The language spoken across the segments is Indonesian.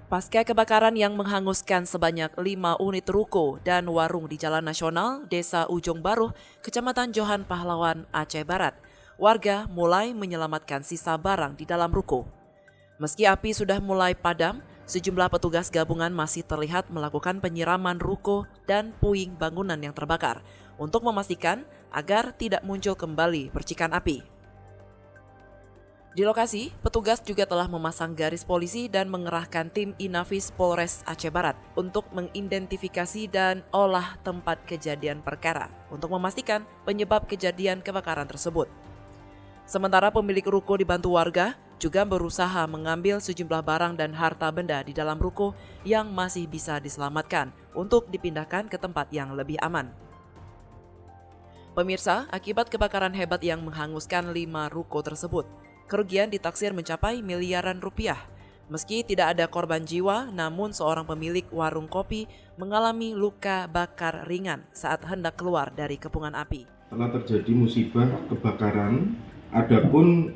Pasca kebakaran yang menghanguskan sebanyak 5 unit ruko dan warung di Jalan Nasional, Desa Ujung Baruh, Kecamatan Johan Pahlawan, Aceh Barat, warga mulai menyelamatkan sisa barang di dalam ruko. Meski api sudah mulai padam, sejumlah petugas gabungan masih terlihat melakukan penyiraman ruko dan puing bangunan yang terbakar untuk memastikan agar tidak muncul kembali percikan api. Di lokasi, petugas juga telah memasang garis polisi dan mengerahkan tim Inafis Polres Aceh Barat untuk mengidentifikasi dan olah tempat kejadian perkara untuk memastikan penyebab kejadian kebakaran tersebut. Sementara pemilik ruko dibantu warga juga berusaha mengambil sejumlah barang dan harta benda di dalam ruko yang masih bisa diselamatkan untuk dipindahkan ke tempat yang lebih aman. Pemirsa, akibat kebakaran hebat yang menghanguskan 5 ruko tersebut, kerugian ditaksir mencapai miliaran rupiah. Meski tidak ada korban jiwa, namun seorang pemilik warung kopi mengalami luka bakar ringan saat hendak keluar dari kepungan api. Telah terjadi musibah kebakaran, adapun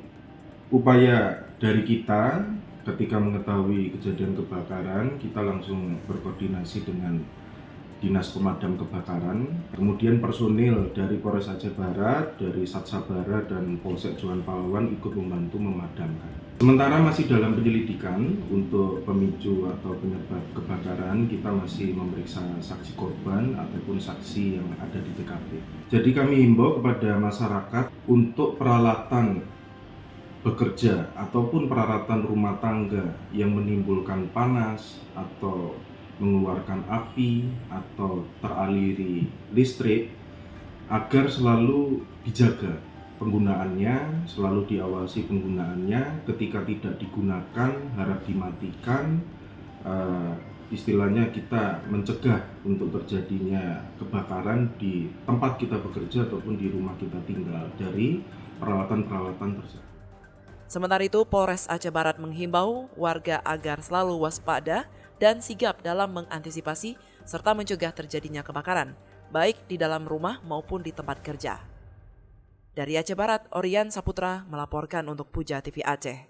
upaya dari kita ketika mengetahui kejadian kebakaran, kita langsung berkoordinasi dengan Dinas Pemadam Kebakaran, kemudian personil dari Polres Aceh Barat, dari Satsabara dan Polsek Johan Pahlawan ikut membantu memadamkan. Sementara masih dalam penyelidikan untuk pemicu atau penyebab kebakaran, kita masih memeriksa saksi korban ataupun saksi yang ada di TKP. Jadi kami himbau kepada masyarakat untuk peralatan bekerja ataupun peralatan rumah tangga yang menimbulkan panas atau mengeluarkan api atau teraliri listrik agar selalu dijaga penggunaannya, selalu diawasi penggunaannya. Ketika tidak digunakan, harap dimatikan. Istilahnya kita mencegah untuk terjadinya kebakaran di tempat kita bekerja ataupun di rumah kita tinggal dari peralatan-peralatan tersebut. Sementara itu, Polres Aceh Barat menghimbau warga agar selalu waspada dan sigap dalam mengantisipasi serta mencegah terjadinya kebakaran, baik di dalam rumah maupun di tempat kerja. Dari Aceh Barat, Orian Saputra melaporkan untuk Puja TV Aceh.